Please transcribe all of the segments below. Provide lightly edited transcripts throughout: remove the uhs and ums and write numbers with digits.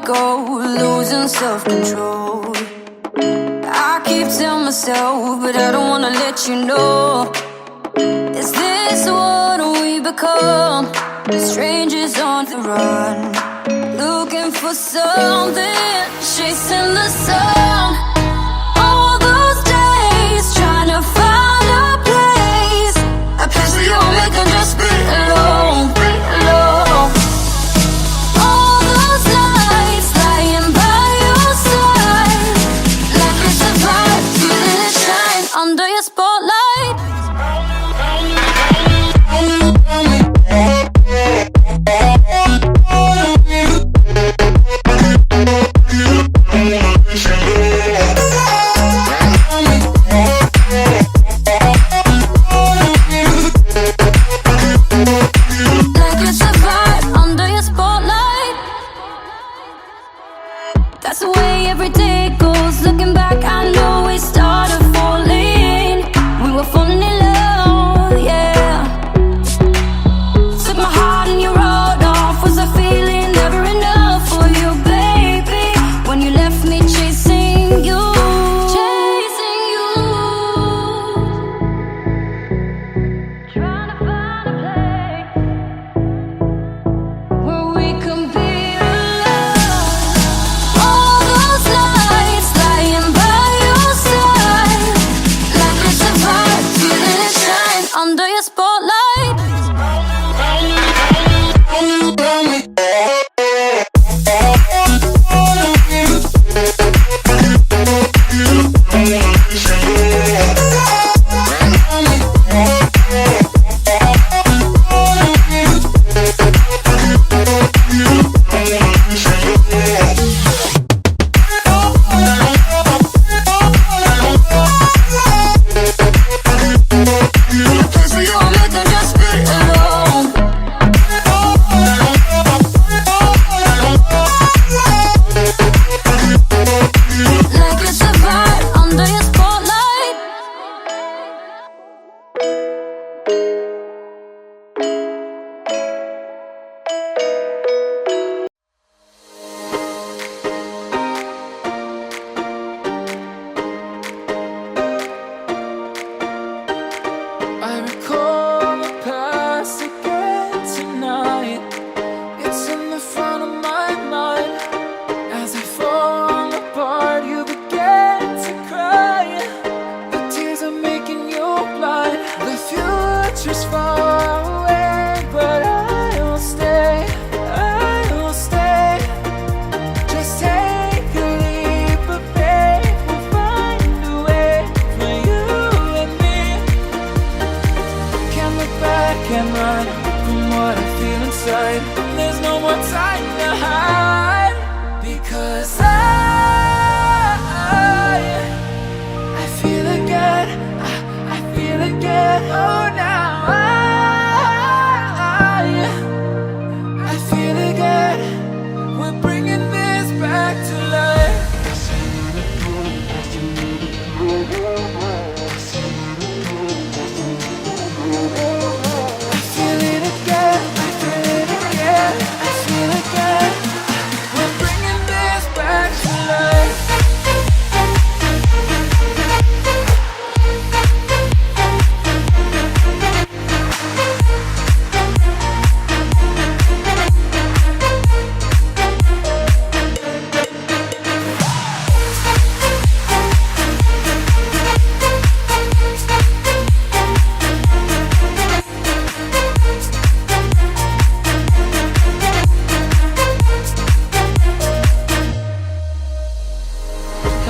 go, losing self-control. I keep telling myself, but I don't wanna let you know. Is this what we become? Strangers on the run, looking for something, chasing the sun. All those days, trying to find a place where you and me can just be alone, be alone. All those nights lying by your side, like it's a vibe, feeling it shine under your spotlight. That's the way every day goes. Looking back, I know we started falling. We were falling in love, yeah. Took my heart and you rode off. Was I feeling never enough for you, baby? When you left me chasing you, chasing you. Trying to find a place where we can be alone. All those nights lying by your side, like it's a vibe, feeling it shine under your spotlight. I recall the past again tonight. It's in the front of my mind. As I fall apart, you began to cry. The tears are making you blind. The future's far away, but I will stay, I will stay. Just take a leap of faith, we'll find a way for you and me. Can't look back and run from what I feel inside. There's no more time to hide, because I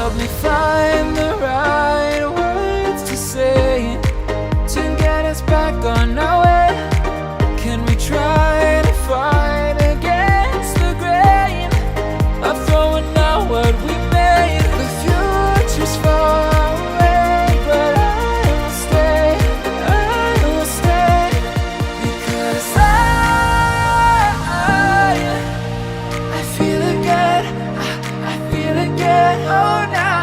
help me find the right words to say to get us back on our way. Can we try to fight against the grain of throwing out what we made? The future's far away, but I will stay, because I feel again, I feel again, oh now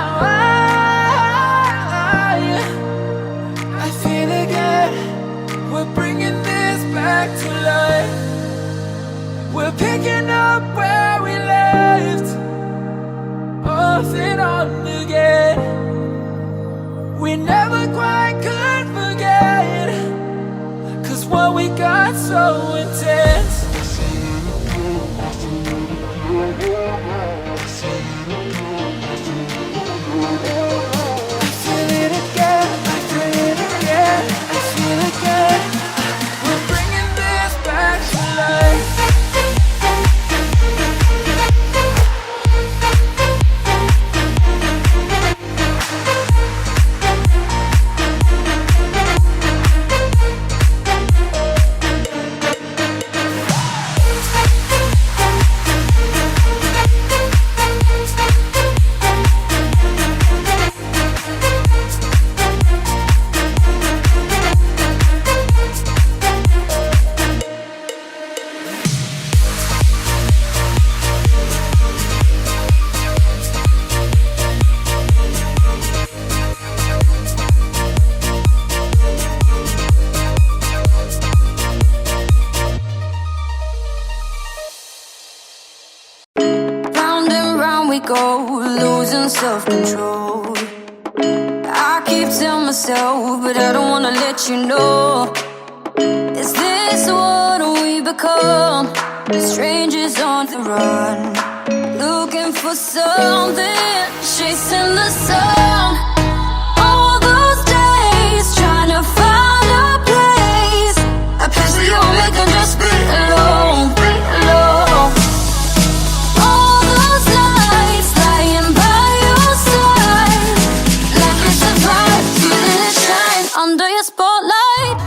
I feel again. We're bringing this back to life. We're picking up where we left off and on again. We never quite could forget, 'cause what we got so intense. I feel it again, I feel it again, I feel again. We're bringing this back to life. Round and round we go, losing self-control. I keep telling myself, but I don't wanna let you know. Is this what we become? Strangers on the run, looking for something, chasing the sun. All those days, trying to find a place, a place where you only can just be alone, be alone. All those nights lying by your side, like it's a vibe, feeling it shine under your spotlight.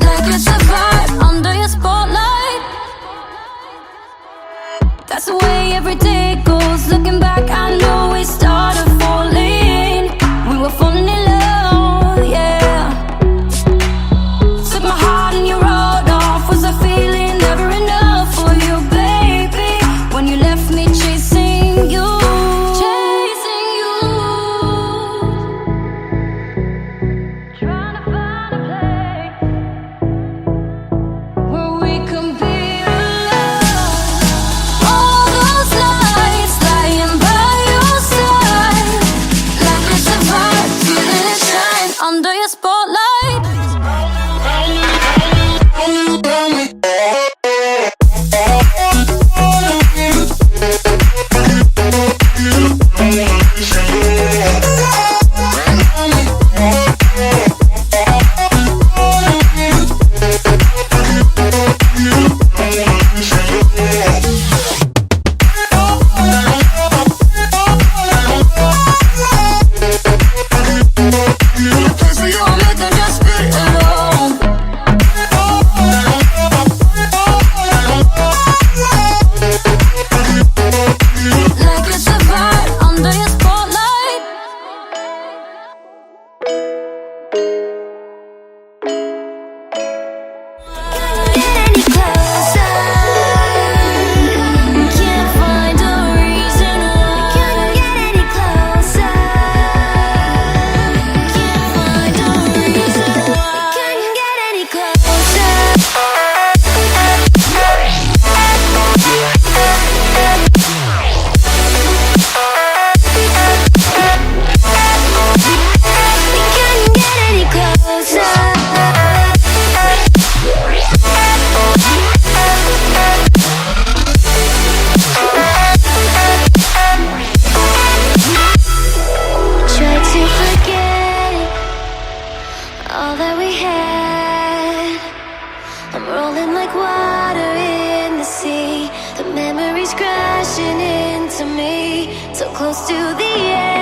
Like it's a vibe under your spotlight. That's the way every day goes. Looking back, I know we started falling. We were falling in love, yeah. Took my heart and you rode off. Was I feeling never enough for you, baby? When you left me chasing you, chasing you. Trying to find a place where we can be alone. All those nights lying by crashing into me, so close to the edge.